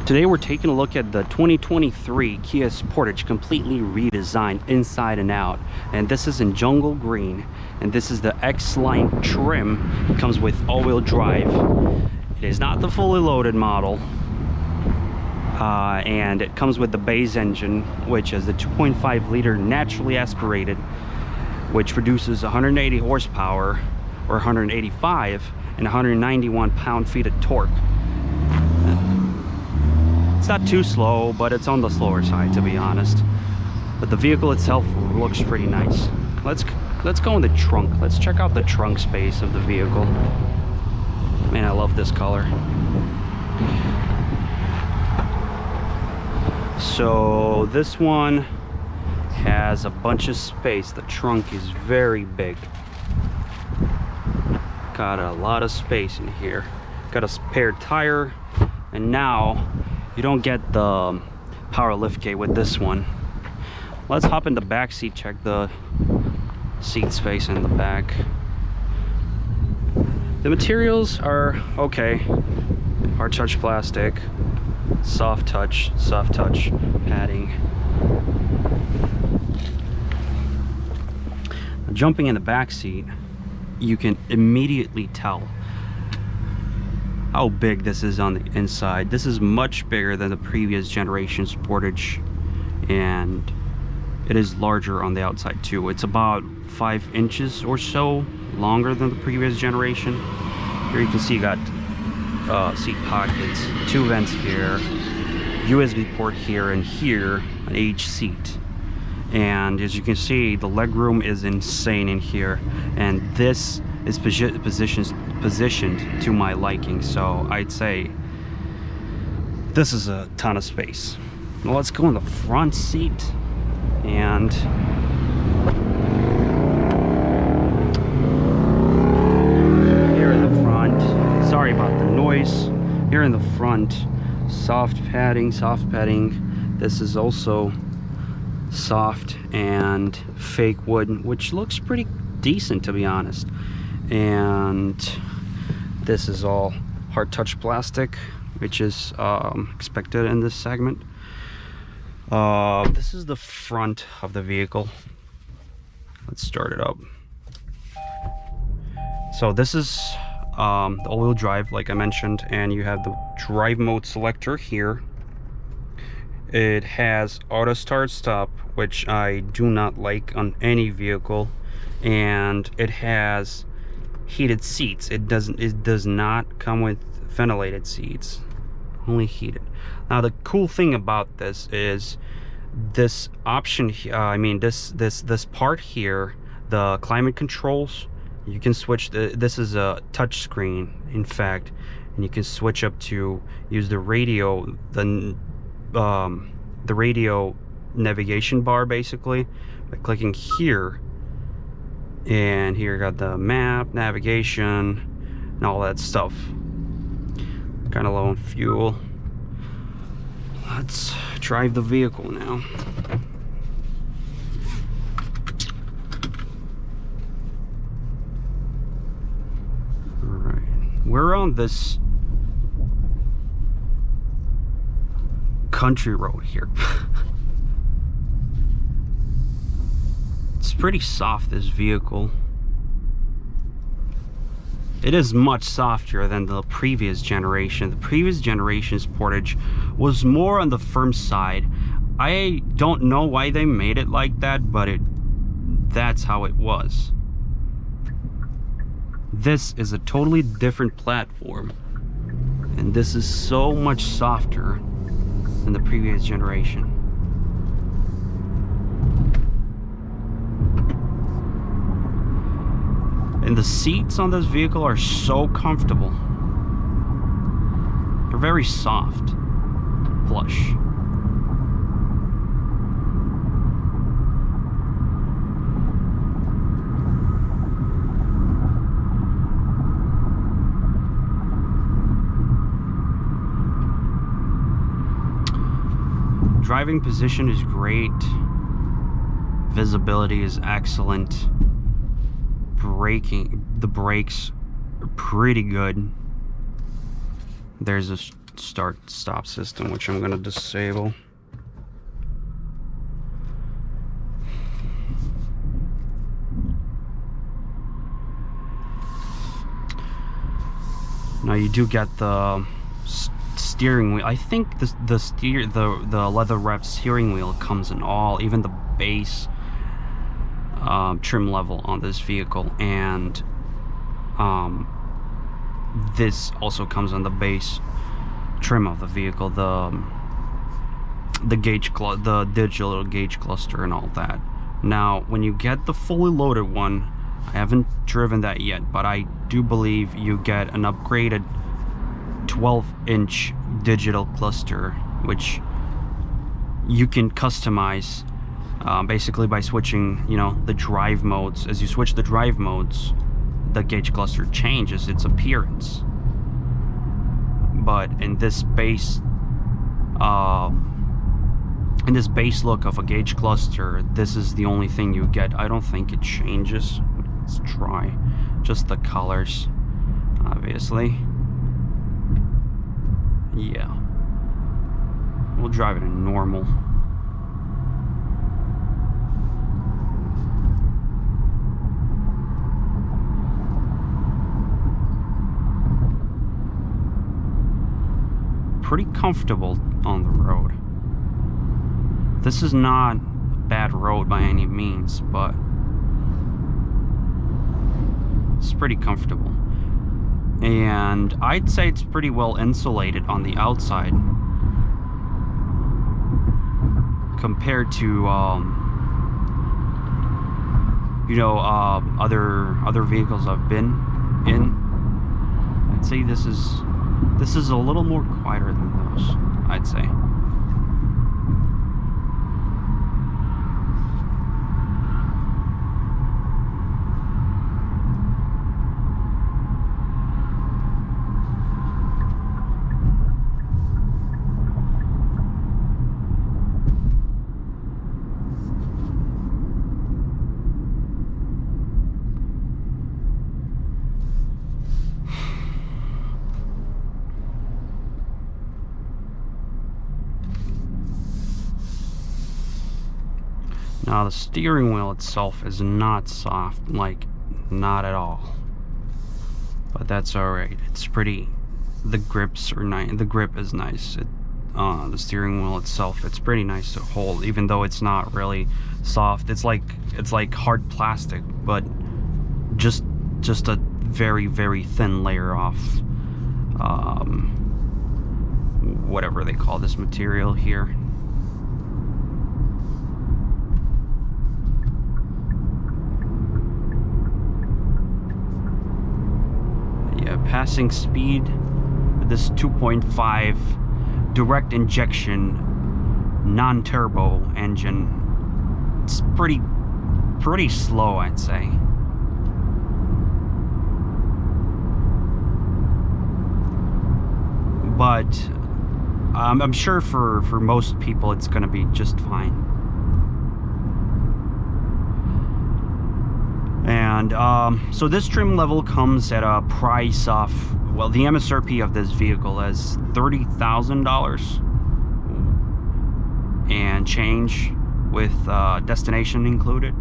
Today we're taking a look at the 2023 Kia Sportage, completely redesigned inside and out. And this is in jungle green, and this is the X-Line trim. It comes with all-wheel drive. It is not the fully loaded model. And it comes with the base engine, which is the 2.5 liter naturally aspirated, which produces 180 horsepower or 185 and 191 pound-feet of torque. It's not too slow, but it's on the slower side, to be honest. But the vehicle itself looks pretty nice. Let's go in the trunk. Let's check out the trunk space of the vehicle. Man, I love this color. So this one has a bunch of space. The trunk is very big. Got a lot of space in here. Got a spare tire, and now you don't get the power liftgate with this one. Let's hop in the back seat, check the seat space in the back. The materials are okay. Hard touch plastic, soft touch padding. Jumping in the back seat, you can immediately tell how big this is on the inside. This is much bigger than the previous generation Sportage, and it is larger on the outside too. It's about 5 inches or so longer than the previous generation. Here you can see you got seat pockets, 2 vents here, USB port here and here on each seat. And as you can see, the legroom is insane in here, and this is positioned to my liking, so I'd say this is a ton of space. Well, let's go in the front seat, and here in the front, sorry about the noise, here in the front, soft padding. This is also soft and fake wood, which looks pretty decent, to be honest. And this is all hard touch plastic, which is expected in this segment. This is the front of the vehicle. Let's start it up. So this is the all-wheel drive, like I mentioned, and you have the drive mode selector here. It has auto start stop, which I do not like on any vehicle, and it has heated seats. It does not come with ventilated seats, only heated. Now the cool thing about this is this option, this part here, the climate controls, you can switch this is a touch screen, in fact, and you can switch up to use the radio, the radio navigation bar, basically by clicking here. And here you got the map, navigation, and all that stuff. Kind of low on fuel. Let's drive the vehicle now. Alright, we're on this country road here. It's pretty soft, this vehicle. It is much softer than the previous generation. The previous generation Sportage was more on the firm side. I don't know why they made it like that, but that's how it was. This is a totally different platform, and this is so much softer than the previous generation. And the seats on this vehicle are so comfortable. They're very soft, plush. Driving position is great. Visibility is excellent. The brakes are pretty good. There's a start-stop system, which I'm going to disable. Now you do get the steering wheel. I think the leather wrapped steering wheel comes in all, even the base trim level on this vehicle, and this also comes on the base trim of the vehicle, the digital gauge cluster and all that. Now when you get the fully loaded one, I haven't driven that yet, but I do believe you get an upgraded 12-inch digital cluster, which you can customize basically by switching, you know, the drive modes. As you switch the drive modes, the gauge cluster changes its appearance. But in this base look of a gauge cluster, this is the only thing you get. I don't think it changes. Let's try just the colors, obviously. Yeah, we'll drive it in normal. Pretty comfortable on the road. This is not a bad road by any means, but it's pretty comfortable. And I'd say it's pretty well insulated on the outside compared to you know, other vehicles I've been in. I'd say this is a little more quieter than those, I'd say. Now the steering wheel itself is not soft, like not at all, but that's alright. It's pretty, the grips are nice, the grip is nice. The steering wheel itself, it's pretty nice to hold, even though it's not really soft. It's like hard plastic, but just a very, very thin layer of whatever they call this material here. Passing speed, this 2.5 direct injection non-turbo engine, it's pretty slow, I'd say. But I'm sure for most people it's gonna be just fine. And so this trim level comes at a price of, well, the MSRP of this vehicle is $30,000 and change with destination included.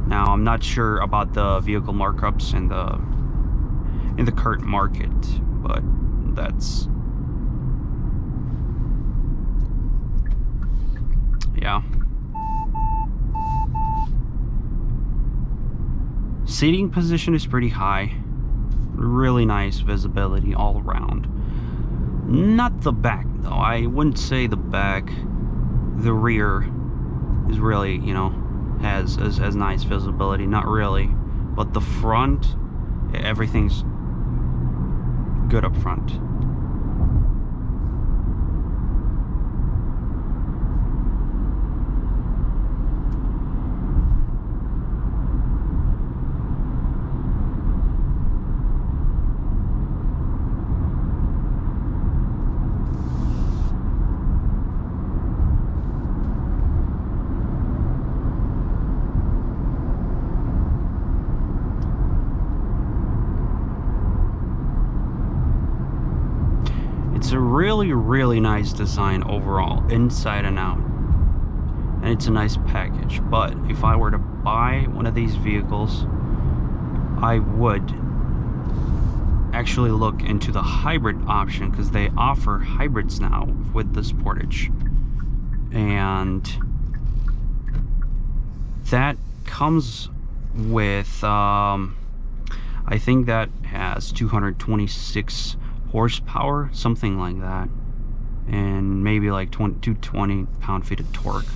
Now I'm not sure about the vehicle markups in the current market, but that's, yeah. Seating position is pretty high. Really nice visibility all around. Not the back though. I wouldn't say the back. The rear is really, you know, has nice visibility. Not really. But the front, everything's good up front. really nice design overall, inside and out. And it's a nice package. But if I were to buy one of these vehicles, I would actually look into the hybrid option, because they offer hybrids now with the Sportage. And that comes with I think that has 226 horsepower, something like that, and maybe like 220 pound-feet of torque.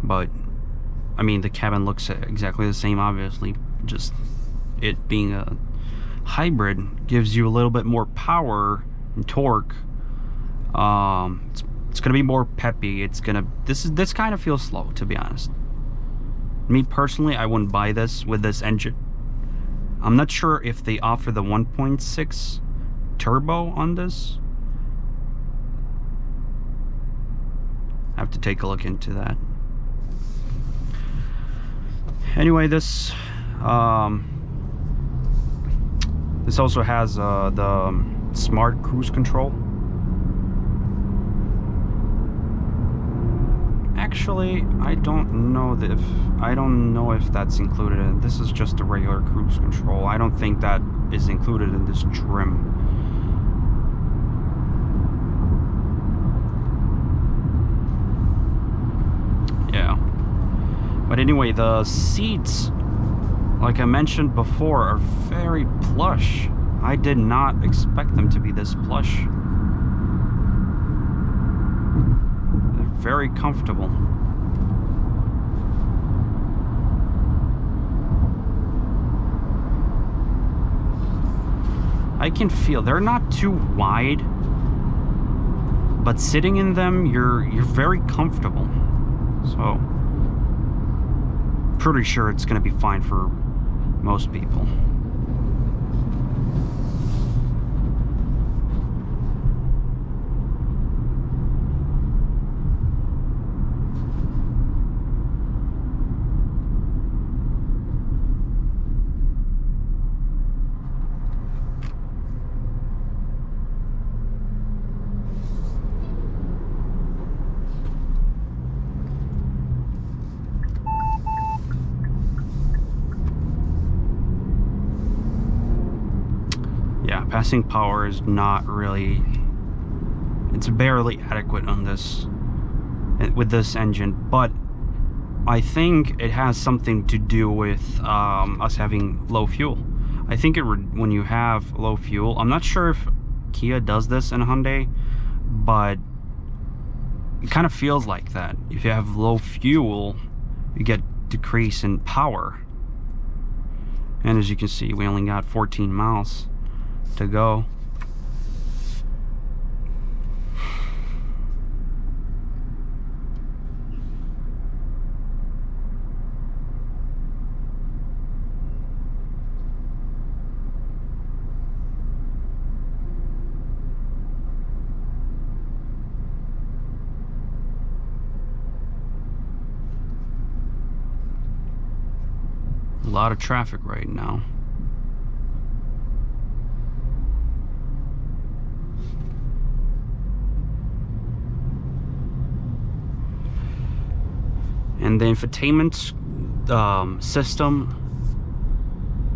But I mean, the cabin looks exactly the same, obviously. Just it being a hybrid gives you a little bit more power and torque. It's gonna be more peppy. This kind of feels slow, to be honest. Me personally, I wouldn't buy this with this engine. I'm not sure if they offer the 1.6 turbo on this. I have to take a look into that. Anyway, this also has the smart cruise control. Actually, I don't know if that's included in. This is just a regular cruise control. I don't think that is included in this trim. Yeah. But anyway, the seats, like I mentioned before, are very plush. I did not expect them to be this plush. They're very comfortable. I can feel they're not too wide, but sitting in them, you're very comfortable. So pretty sure it's going to be fine for most people. Yeah, passing power is not really, it's barely adequate on this, with this engine, but I think it has something to do with us having low fuel. I think when you have low fuel, I'm not sure if Kia does this in a Hyundai, but it kind of feels like that. If you have low fuel, you get decrease in power. And as you can see, we only got 14 miles to go. A lot of traffic right now. And the infotainment system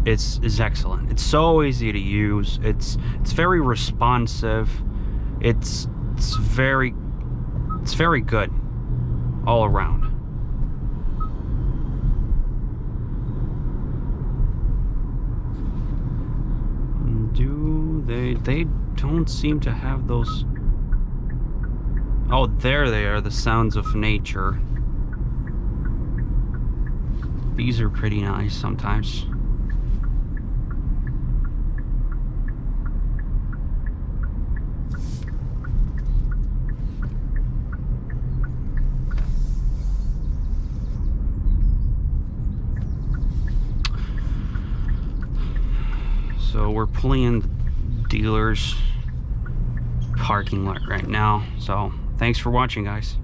is excellent. It's so easy to use. It's very responsive. It's very good all around. They don't seem to have those. Oh, there they are, the sounds of nature. These are pretty nice sometimes. So we're pulling in the dealer's parking lot right now. So thanks for watching, guys.